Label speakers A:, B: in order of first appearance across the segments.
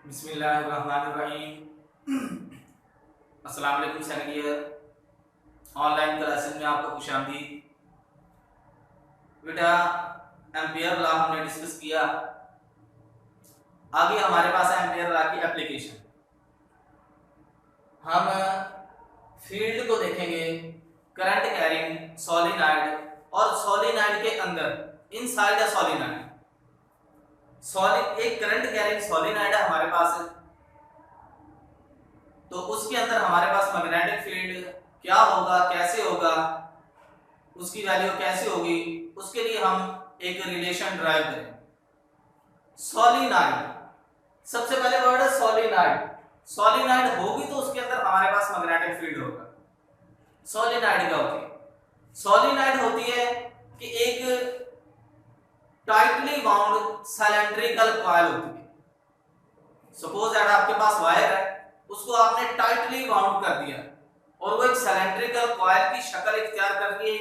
A: बिस्मिल्लाहिर्रहमानिर्रहीम। अस्सलाम वालेकुम सेकंड ईयर ऑनलाइन क्लासेस में आपको खुशामदीद। बेटा एम्पियर लॉ हमने डिस्कस किया। आगे हमारे पास है एम्पियर लॉ की एप्लीकेशन। हम फील्ड को देखेंगे, करंट कैरिंग सोलिनॉइड और सोलिनॉइड के अंदर इनसाइड द सोलिनॉइड एक करंट कैरिंग सोलिनॉइड है हमारे पास, तो उसके अंदर हमारे पास मैग्नेटिक फील्ड क्या होगा, कैसे होगा, उसकी वैल्यू कैसे होगी, उसके लिए हम एक रिलेशन ड्राइव करें। सोलिनॉइड, सबसे पहले वर्ड है सोलिनॉइड। सोलिनॉइड होगी तो उसके अंदर हमारे पास मैग्नेटिक फील्ड होगा। सोलिनॉइड क्या होती है? सोलिनॉइड होती है कि एक टाइटली बाउंड सिलेंड्रिकल कॉइल होती है। सपोज दैट आपके पास वायर है, उसको आपने टाइटली बाउंड कर दिया और वो एक सिलेंड्रिकल कॉइल की शक्ल इख्तियार कर ली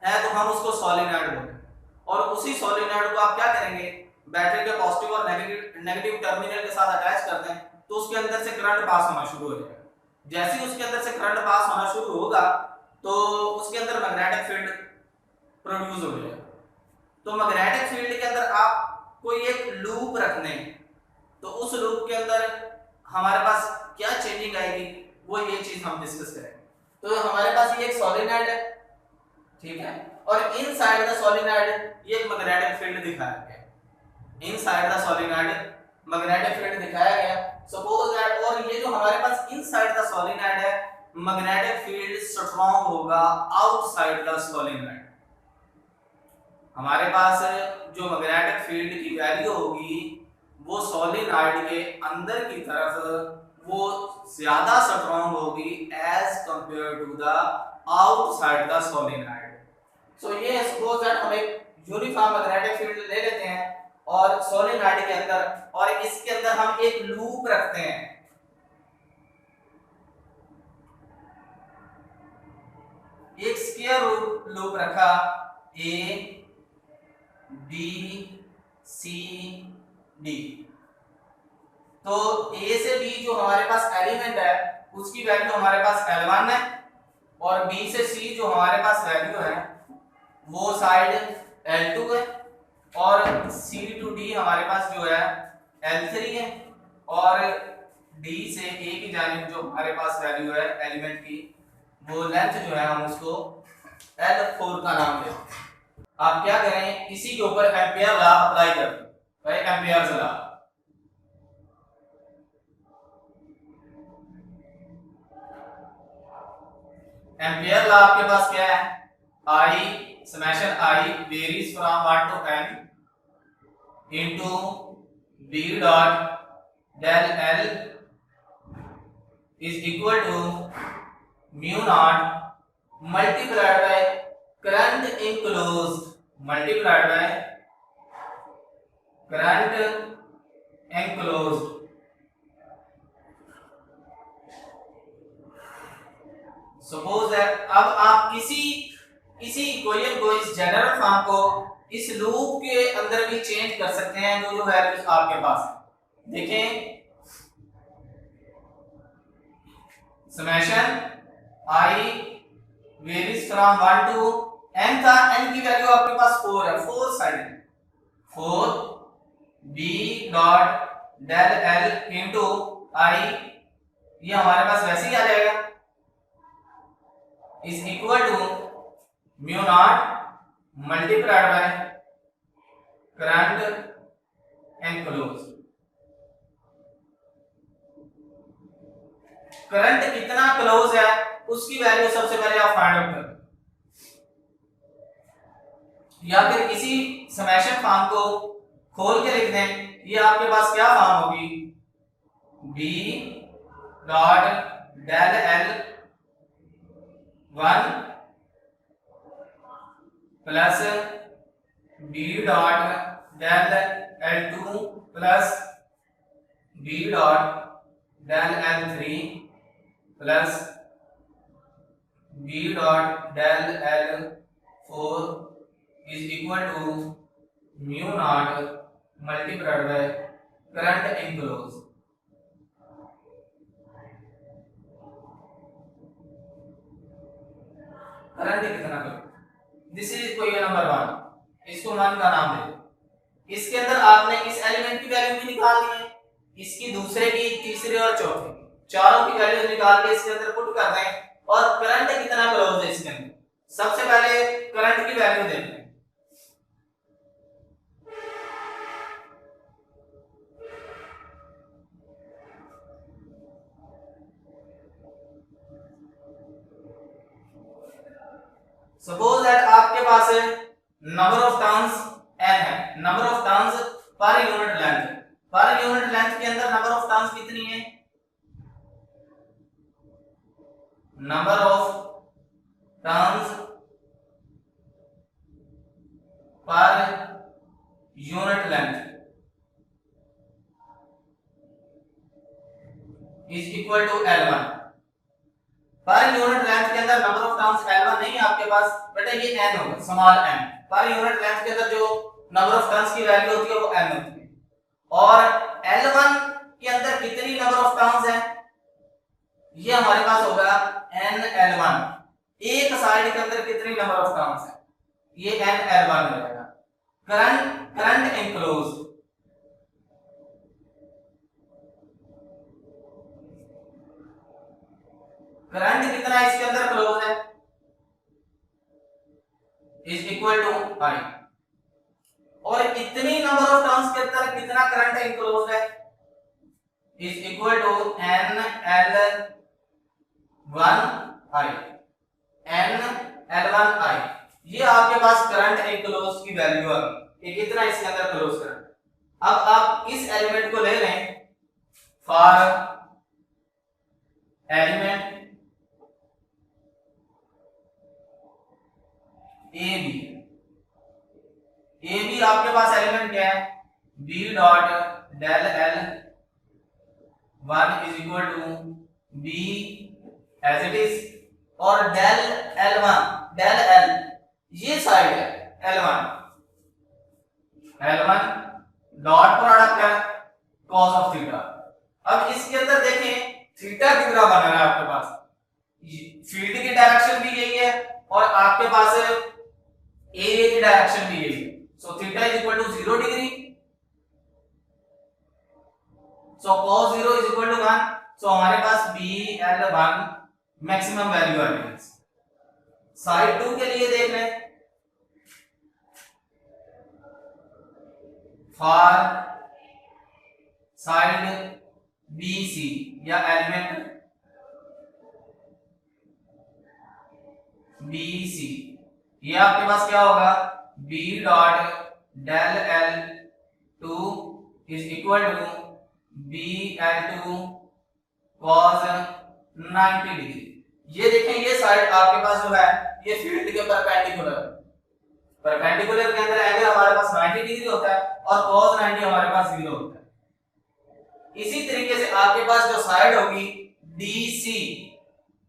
A: है, तो हम उसको सोलिनॉइड बोलते हैं। और उसी सोलिनॉइड को आप क्या करेंगे, बैटरी के पॉजिटिव और नेगेटिव टर्मिनल के साथ अटैच कर दें, तो उसके अंदर से करंट पास होना शुरू हो जाएगा। जैसे ही उसके अंदर से करंट पास होना शुरू होगा तो उसके अंदर मैग्नेटिक फील्ड प्रोड्यूस हो जाएगा। तो मैग्नेटिक फील्ड के अंदर आप कोई एक लूप रख दें, तो उस लूप के अंदर हमारे पास क्या चेंजिंग आएगी, वो ये चीज हम डिस्कस करेंगे। तो हमारे पास ये एक सोलिनॉइड है, ठीक है, और इनसाइड द सोलिनॉइड ये एक मैग्नेटिक फील्ड दिखाया गया। Inside the solenoid magnetic field दिखाया गया। सपोज दैट, और ये जो हमारे पास इनसाइड द सोलिनॉइड है, मैग्नेटिक फील्ड स्ट्रांग होगा आउटसाइड द सोलिनॉइड। हमारे पास जो मैग्नेटिक फील्ड की वैल्यू होगी वो सोलिनॉइड के अंदर की तरफ वो ज्यादा स्ट्रांग होगी as compared to the outside the solenoid. So ये सपोज दैट हम एक यूनिफॉर्म मैग्नेटिक फील्ड ले लेते हैं और सोलिनॉइड के अंदर, और इसके अंदर हम एक लूप रखते हैं। एक स्क्वायर लूप रखा, ए बी सी डी। तो ए से बी जो हमारे पास एलिमेंट है उसकी वैल्यू हमारे पास L1 है, और बी से सी जो हमारे पास वैल्यू है वो साइड L2 है, और सी टू डी हमारे पास जो है L3 है, और डी से ए की जानिब जो हमारे पास वैल्यू है एलिमेंट की वो लेंथ जो है हम उसको L4 का नाम देते हैं। आप क्या करें, इसी के ऊपर एम्पियर लॉ अप्लाई कर दो, एम्पियर्स लॉ। एम्पियर लॉ आपके पास क्या है, I summation I varies from 1 to n into B dot del L is equal to mu naught multiplied by current enclosed multiplied by current enclosed। Suppose that अब आप इसी equation को, इस general form को इस लूप के अंदर भी चेंज कर सकते हैं जो वैल्यूज आपके पास है। देखें, summation I varies from 1 to n था, n की वैल्यू आपके पास 4 है, 4 side 4 b dot del l into I, ये हमारे पास वैसे ही आ जाएगा, is equal to mu naught multiplied by current enclosed। Current कितना क्लोज है उसकी वैल्यू सबसे पहले आप फाइंड आउट करें, या फिर इसी समेशन फॉर्म को खोल के लिख दें। ये आपके पास क्या फॉर्म होगी, b dot del L1 plus b dot del L2 plus b dot del L3 plus b dot del L4 is equal to mu naught multiplied by current enclosed। Current कितना करो। दिस इज इक्वेशन नंबर 1, इसको 1 का नाम दे दो। इसके अंदर आपने इस एलिमेंट की वैल्यू भी निकालनी है, इसकी दूसरे की, तीसरे और चौथे की, चारों की वैल्यू निकाल के इसके अंदर पुट कर दें और करंट कितना क्लोज है इसके अंदर। सबसे पहले करंट की वैल्यू देख लें। सपोज दैट आपके पास नंबर ऑफ टर्न्स n है, number of turns per unit length, per unit length के अंदर नंबर ऑफ टर्न्स कितनी है, number of turns per unit length is equal to L1। Per unit length के अंदर number of turns L1 नहीं है आपके पास, बेटा ये n होगा, स्मॉल n। पर यूनिट लेंथ के अंदर जो नंबर ऑफ टर्न्स की वैल्यू होती है वो n होती है। और L1 के अंदर कितनी नंबर ऑफ टर्न्स है, ये हमारे पास होगा n L1। एक साइड के अंदर कितनी नंबर ऑफ टर्न्स है, ये n L1 हो जाएगा। करंट एनक्लोज, करंट कितना इसके अंदर क्लोज है, इज इक्वल टू I। और इतनी नंबर ऑफ टर्न्स के अंदर कितना करंट एनक्लोज है, is equal to n L1I, n L1I। ये आपके पास करंट एनक्लोज की वैल्यू आ गई, ये कितना इसके अंदर क्लोज करंट। अब आप इस एलिमेंट को ले लें, फॉर एलिमेंट ए बी आपके पास एलिमेंट क्या है, b dot del L1 is equal to b as it is, और डेल L ये साइड है L1 डॉट प्रोडक्ट है cos ऑफ थीटा। अब इसके अंदर देखें थीटा कितना बना है आपके पास, फील्ड की डायरेक्शन भी यही है और आपके पास एरिया की डायरेक्शन भी यही है। So theta is equal to 0 degree, so cos 0 is equal to 1। So हमारे पास BL1 मैक्सिमम वैल्यू आ गई। साइड 2 के लिए देख लें, फॉर साइड BC या एलिमेंट BC, ये आपके पास क्या होगा, b dot del L2 is equal to BL2 cos 90 degree. ये देखें ये साइड आपके पास जो है ये फील्ड के परपेंडिकुलर है, परपेंडिकुलर के अंदर एंगल हमारे पास 90 डिग्री होता है और cos 90 हमारे पास 0 होता है। इसी तरीके से आपके पास जो साइड होगी DC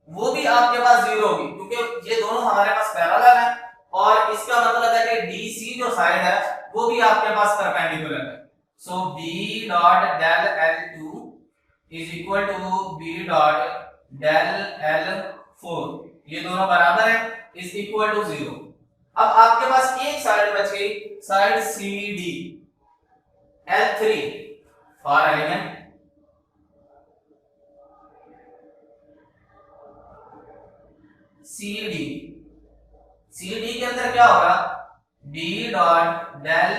A: वो भी आपके पास 0 होगी, क्योंकि ये दोनों हमारे पास पैरेलल है और इसका मतलब है कि DC जो साइड है वो भी आपके पास परपेंडिकुलर है। So b dot del L2 is equal to b dot del L4, ये दोनों बराबर है, इज इक्वल टू 0। अब आपके पास एक साइड बच गई, side CD L3 for element CD के अंदर क्या होगा, b dot del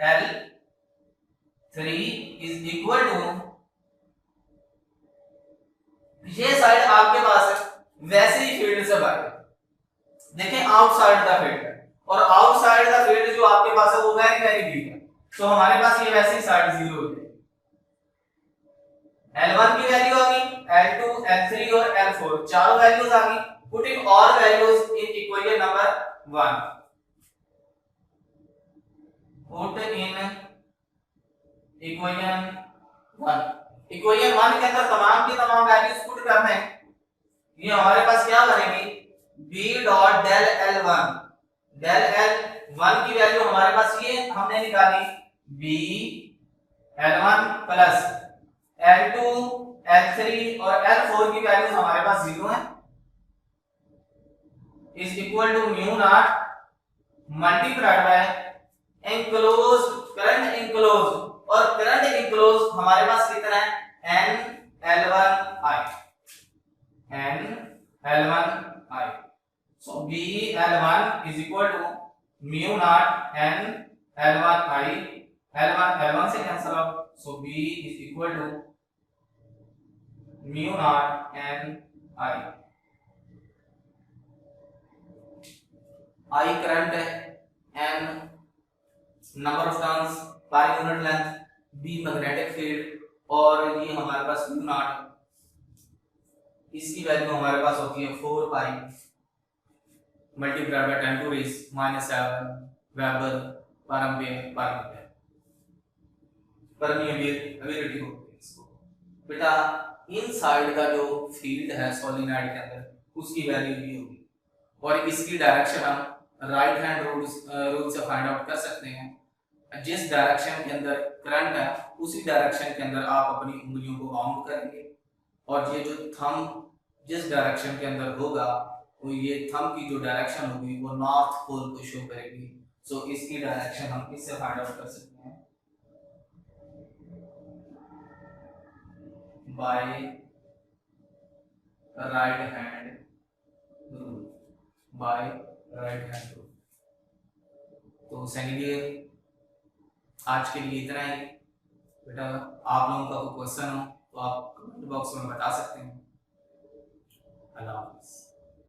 A: L3 is equal to, ये साइड आपके पास वैसे ही फील्ड से बाहर, देखें आउटसाइड का फील्ड है और आउटसाइड का फील्ड जो आपके पास है वो वेरी वेरी बिग है। तो हमारे पास ये वैसे ही साइड 0 हो जाएगी। L1 की वैल्यू आ गई, L2 L3 और L4 चारों वैल्यूज आ गई। Putting all values in equation number 1, put in equation 1, equation 1 के अंदर तमाम की तमाम वैल्यूज पुट करना है। ये हमारे पास क्या बनेगी, b dot del L1, del L1 की वैल्यू हमारे पास ये हमने निकाली b L1 plus L2 L3 और L4 की वैल्यूज हमारे पास 0 है, is equal to mu naught multiplied by enclosed current enclosed, और करंट एनक्लोज्ड हमारे पास कितना है n L1 I, n L1 I, so B L1 is equal to mu naught n L1 I, L1 से cancel out, so B is equal to mu naught n I current है, n number of turns per unit length, B magnetic field, और ये हमारे पास mu naught, इसकी value हमारे पास होती है 4 pi multiplied by 10 to raise -7 weber per ampere per metre, permeability होती है इसको। बेटा इनसाइड का जो फील्ड है सोलेनोइड के अंदर उसकी वैल्यू ये होगी, और इसकी डायरेक्शन हम राइट हैंड रूल से फाइंड आउट कर सकते हैं। जिस डायरेक्शन के अंदर करंट है उसी डायरेक्शन के अंदर आप अपनी उंगलियों को बाउंड करेंगे, और ये जो थंब जिस डायरेक्शन के अंदर होगा वो ये थंब की जो डायरेक्शन होगी वो नॉर्थ पोल को शो करेगी। सो इसकी डायरेक्शन हम किससे फाइंड आउट कर सकते हैं, by right hand rule, by right hand rule. तो सैनिक आज के लिए इतना ही। बेटा आप लोगों का कोई क्वेश्चन हो तो आप कमेंट बॉक्स में बता सकते हैं। अल्लाह हाफिज़।